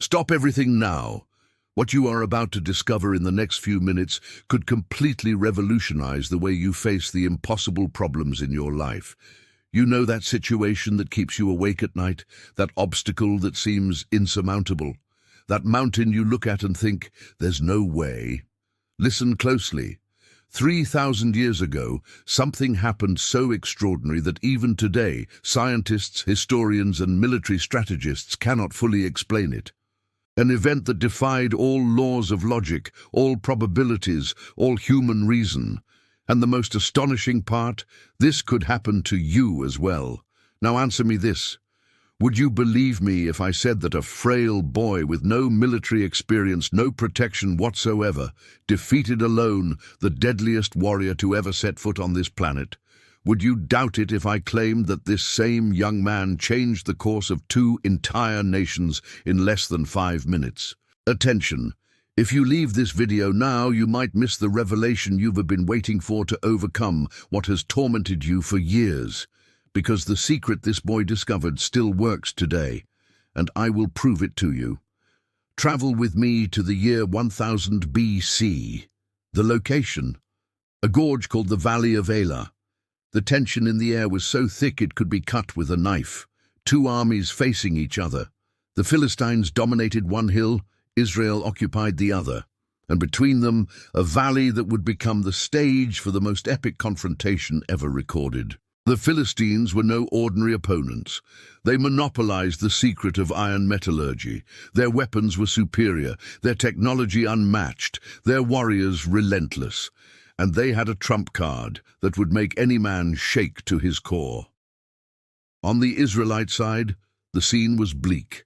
Stop everything now. What you are about to discover in the next few minutes could completely revolutionize the way you face the impossible problems in your life. You know that situation that keeps you awake at night, that obstacle that seems insurmountable, that mountain you look at and think, there's no way. Listen closely. 3,000 years ago, something happened so extraordinary that even today, scientists, historians, and military strategists cannot fully explain it. An event that defied all laws of logic, all probabilities, all human reason. And the most astonishing part, this could happen to you as well. Now answer me this. Would you believe me if I said that a frail boy with no military experience, no protection whatsoever, defeated alone the deadliest warrior to ever set foot on this planet? Would you doubt it if I claimed that this same young man changed the course of 2 entire nations in less than 5 minutes? Attention! If you leave this video now, you might miss the revelation you've been waiting for to overcome what has tormented you for years. Because the secret this boy discovered still works today, and I will prove it to you. Travel with me to the year 1000 BC. The location, a gorge called the Valley of Elah. The tension in the air was so thick it could be cut with a knife. 2 armies facing each other. The Philistines dominated one hill, Israel occupied the other, and between them, a valley that would become the stage for the most epic confrontation ever recorded. The Philistines were no ordinary opponents. They monopolized the secret of iron metallurgy. Their weapons were superior, their technology unmatched, their warriors relentless. And they had a trump card that would make any man shake to his core. On the Israelite side, the scene was bleak.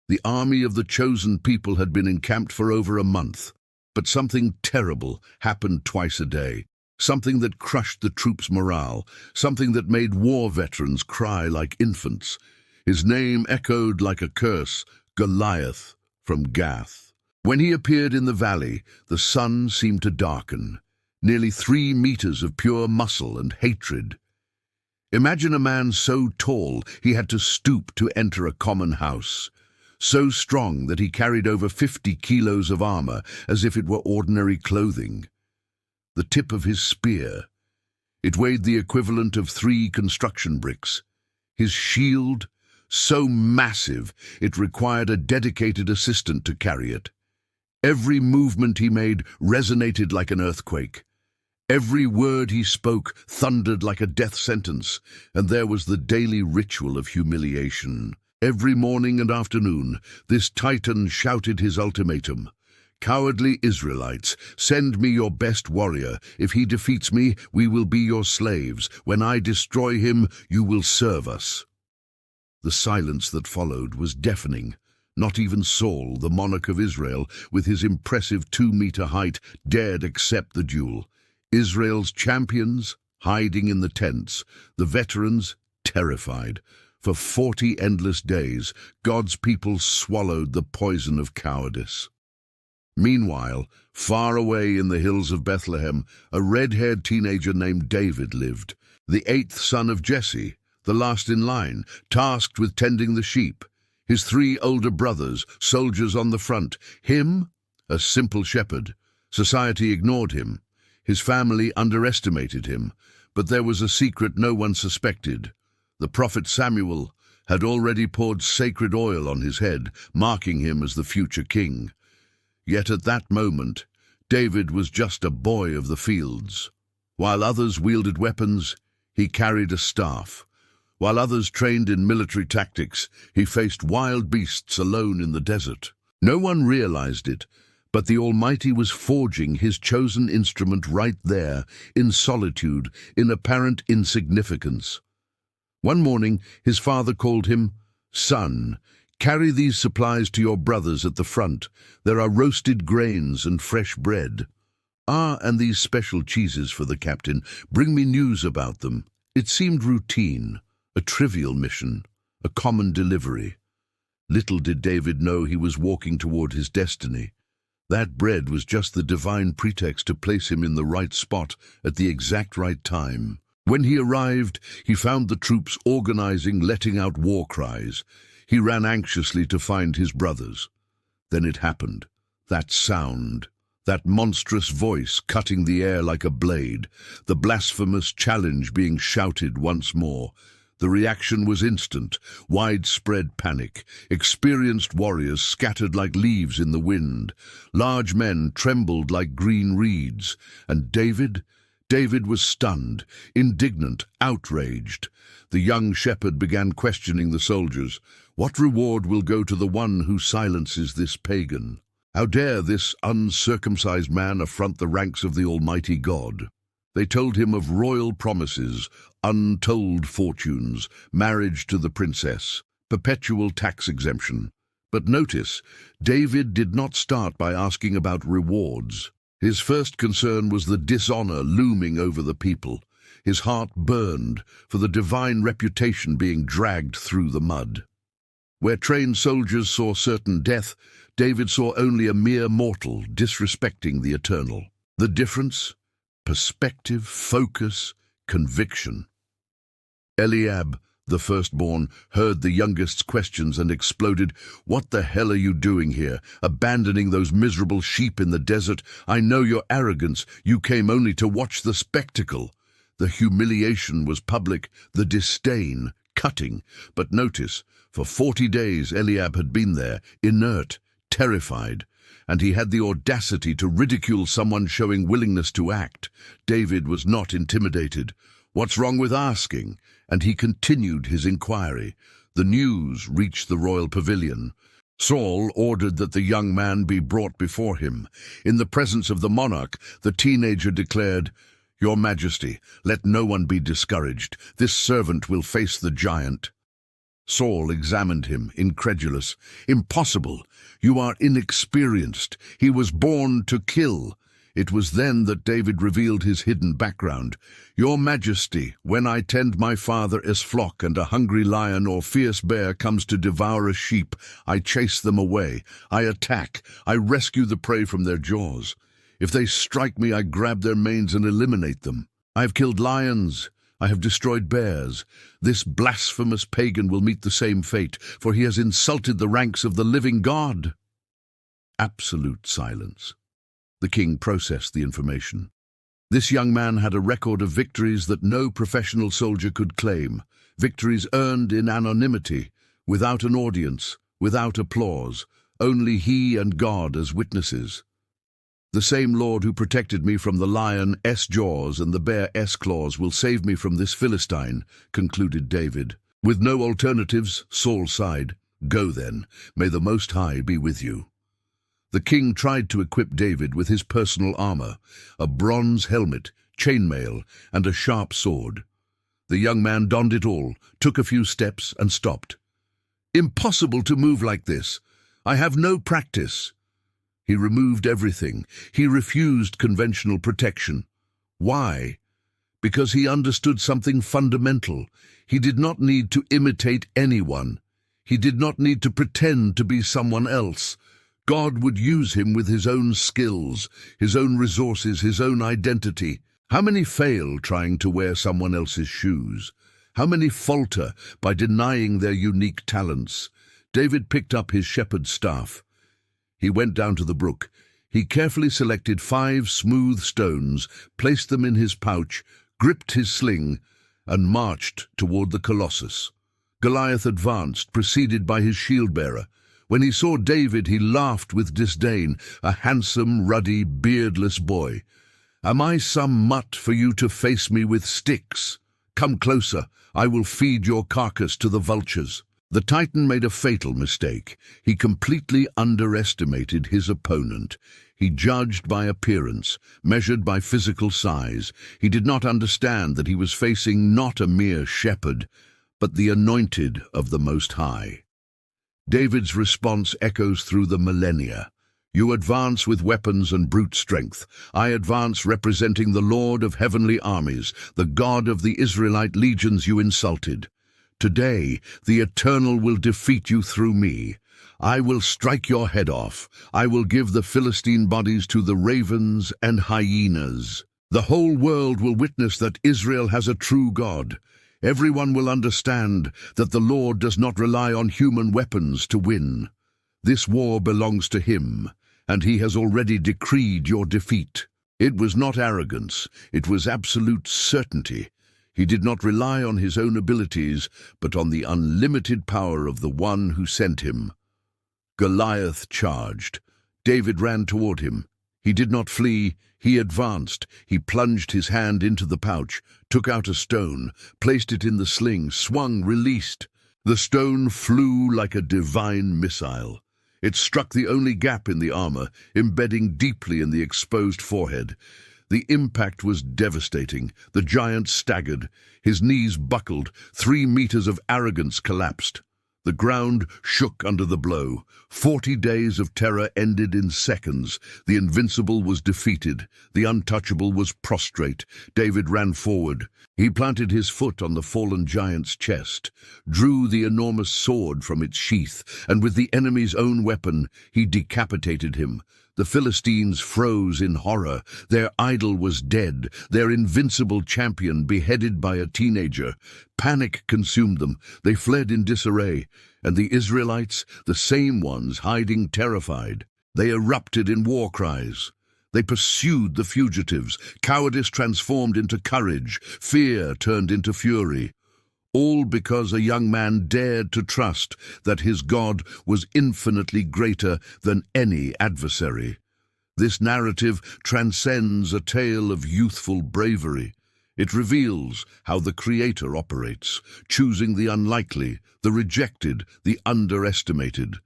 The army of the chosen people had been encamped for over a month, but something terrible happened twice a day. Something that crushed the troops' morale, something that made war veterans cry like infants. His name echoed like a curse, Goliath from Gath. When he appeared in the valley, the sun seemed to darken. Nearly 3 meters of pure muscle and hatred. Imagine a man so tall he had to stoop to enter a common house, so strong that he carried over 50 kilos of armor as if it were ordinary clothing. The tip of his spear, it weighed the equivalent of 3 construction bricks. His shield, so massive it required a dedicated assistant to carry it. Every movement he made resonated like an earthquake. Every word he spoke thundered like a death sentence, and there was the daily ritual of humiliation. Every morning and afternoon, this titan shouted his ultimatum. Cowardly Israelites, send me your best warrior. If he defeats me, we will be your slaves. When I destroy him, you will serve us. The silence that followed was deafening. Not even Saul, the monarch of Israel, with his impressive 2-meter height, dared accept the duel. Israel's champions, hiding in the tents, the veterans, terrified. For 40 endless days, God's people swallowed the poison of cowardice. Meanwhile, far away in the hills of Bethlehem, a red-haired teenager named David lived, the 8th son of Jesse, the last in line, tasked with tending the sheep. His 3 older brothers, soldiers on the front. Him, a simple shepherd. Society ignored him. His family underestimated him, but there was a secret no one suspected. The prophet Samuel had already poured sacred oil on his head, marking him as the future king. Yet at that moment, David was just a boy of the fields. While others wielded weapons, he carried a staff. While others trained in military tactics, he faced wild beasts alone in the desert. No one realized it, but the Almighty was forging his chosen instrument right there, in solitude, in apparent insignificance. One morning, his father called him, "Son, carry these supplies to your brothers at the front. There are roasted grains and fresh bread." "Ah, and these special cheeses for the captain. Bring me news about them." It seemed routine, a trivial mission, a common delivery. Little did David know he was walking toward his destiny. That bread was just the divine pretext to place him in the right spot at the exact right time. When he arrived, he found the troops organizing, letting out war cries. He ran anxiously to find his brothers. Then it happened. That sound, that monstrous voice cutting the air like a blade, the blasphemous challenge being shouted once more. The reaction was instant, widespread panic. Experienced warriors scattered like leaves in the wind. Large men trembled like green reeds. And David was stunned, indignant, outraged. The young shepherd began questioning the soldiers. What reward will go to the one who silences this pagan? How dare this uncircumcised man affront the ranks of the Almighty God? They told him of royal promises, untold fortunes, marriage to the princess, perpetual tax exemption. But notice, David did not start by asking about rewards. His first concern was the dishonor looming over the people. His heart burned for the divine reputation being dragged through the mud. Where trained soldiers saw certain death, David saw only a mere mortal disrespecting the eternal. The difference? Perspective, focus, conviction. Eliab, the firstborn, heard the youngest's questions and exploded. "What the hell are you doing here, abandoning those miserable sheep in the desert? I know your arrogance. You came only to watch the spectacle." The humiliation was public, the disdain cutting. But notice, for 40 days Eliab had been there, inert, terrified, and he had the audacity to ridicule someone showing willingness to act. David was not intimidated. "What's wrong with asking?" And he continued his inquiry. The news reached the royal pavilion. Saul ordered that the young man be brought before him. In the presence of the monarch, the teenager declared, "Your Majesty, let no one be discouraged. This servant will face the giant." Saul examined him, incredulous. "Impossible. You are inexperienced. He was born to kill." It was then that David revealed his hidden background. "Your Majesty, when I tend my father's flock and a hungry lion or fierce bear comes to devour a sheep, I chase them away. I attack. I rescue the prey from their jaws. If they strike me, I grab their manes and eliminate them. I have killed lions. I have destroyed bears. This blasphemous pagan will meet the same fate, for he has insulted the ranks of the living God." Absolute silence. The king processed the information. This young man had a record of victories that no professional soldier could claim, victories earned in anonymity, without an audience, without applause, only he and God as witnesses. "The same Lord who protected me from the lion's jaws and the bear's claws will save me from this Philistine," concluded David. With no alternatives, Saul sighed. "Go then, may the Most High be with you." The king tried to equip David with his personal armor, a bronze helmet, chainmail, and a sharp sword. The young man donned it all, took a few steps, and stopped. "Impossible to move like this. I have no practice." He removed everything. He refused conventional protection. Why? Because he understood something fundamental. He did not need to imitate anyone. He did not need to pretend to be someone else. God would use him with his own skills, his own resources, his own identity. How many fail trying to wear someone else's shoes? How many falter by denying their unique talents? David picked up his shepherd's staff. He went down to the brook. He carefully selected 5 smooth stones, placed them in his pouch, gripped his sling, and marched toward the colossus. Goliath advanced, preceded by his shield-bearer. When he saw David, he laughed with disdain, a handsome, ruddy, beardless boy. "Am I some mutt for you to face me with sticks? Come closer, I will feed your carcass to the vultures." The Titan made a fatal mistake. He completely underestimated his opponent. He judged by appearance, measured by physical size. He did not understand that he was facing not a mere shepherd, but the anointed of the Most High. David's response echoes through the millennia. "You advance with weapons and brute strength. I advance representing the Lord of heavenly armies, the God of the Israelite legions you insulted. Today, the Eternal will defeat you through me. I will strike your head off. I will give the Philistine bodies to the ravens and hyenas. The whole world will witness that Israel has a true God. Everyone will understand that the Lord does not rely on human weapons to win." This war belongs to him, and he has already decreed your defeat. It was not arrogance, it was absolute certainty. He did not rely on his own abilities, but on the unlimited power of the one who sent him. Goliath charged. David ran toward him. He did not flee, he advanced. He plunged his hand into the pouch, took out a stone, placed it in the sling, swung, released. The stone flew like a divine missile. It struck the only gap in the armor, embedding deeply in the exposed forehead. The impact was devastating. The giant staggered. His knees buckled. 3 meters of arrogance collapsed. The ground shook under the blow. 40 days of terror ended in seconds. The invincible was defeated. The untouchable was prostrate. David ran forward. He planted his foot on the fallen giant's chest, drew the enormous sword from its sheath, and with the enemy's own weapon, he decapitated him. The Philistines froze in horror. Their idol was dead, their invincible champion beheaded by a teenager. Panic consumed them. They fled in disarray. And the Israelites, the same ones hiding terrified, they erupted in war cries. They pursued the fugitives. Cowardice transformed into courage. Fear turned into fury. All because a young man dared to trust that his God was infinitely greater than any adversary. This narrative transcends a tale of youthful bravery. It reveals how the Creator operates, choosing the unlikely, the rejected, the underestimated.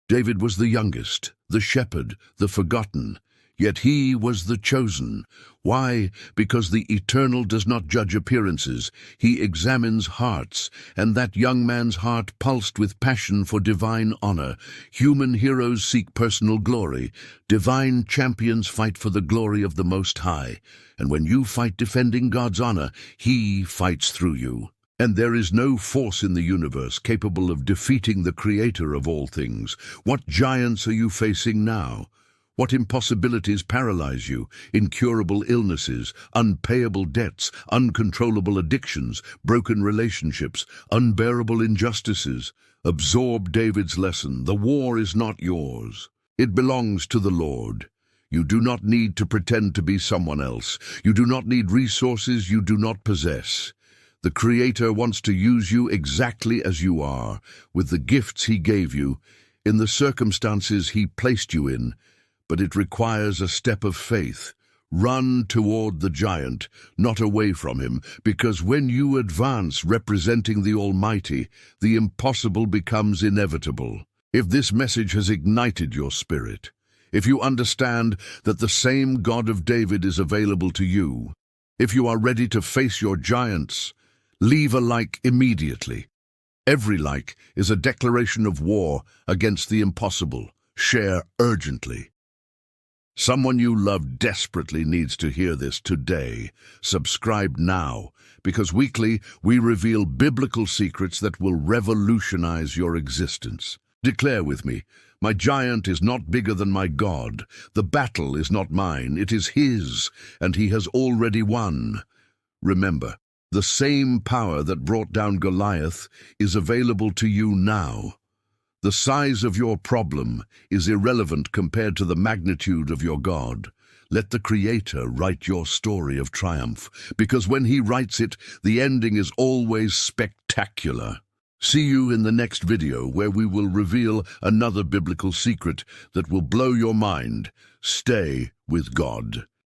David was the youngest, the shepherd, the forgotten. Yet he was the chosen. Why? Because the Eternal does not judge appearances. He examines hearts, and that young man's heart pulsed with passion for divine honor. Human heroes seek personal glory. Divine champions fight for the glory of the Most High. And when you fight defending God's honor, He fights through you. And there is no force in the universe capable of defeating the Creator of all things. What giants are you facing now? What impossibilities paralyze you? Incurable illnesses, unpayable debts, uncontrollable addictions, broken relationships, unbearable injustices. Absorb David's lesson. The war is not yours. It belongs to the Lord. You do not need to pretend to be someone else. You do not need resources you do not possess. The Creator wants to use you exactly as you are, with the gifts He gave you, in the circumstances He placed you in. But it requires a step of faith. Run toward the giant, not away from him, because when you advance representing the Almighty, the impossible becomes inevitable. If this message has ignited your spirit, if you understand that the same God of David is available to you, if you are ready to face your giants, leave a like immediately. Every like is a declaration of war against the impossible. Share urgently. Someone you love desperately needs to hear this today. Subscribe now, because weekly we reveal biblical secrets that will revolutionize your existence. Declare with me, my giant is not bigger than my God. The battle is not mine, it is His, and He has already won. Remember, the same power that brought down Goliath is available to you now. The size of your problem is irrelevant compared to the magnitude of your God. Let the Creator write your story of triumph, because when He writes it, the ending is always spectacular. See you in the next video, where we will reveal another biblical secret that will blow your mind. Stay with God.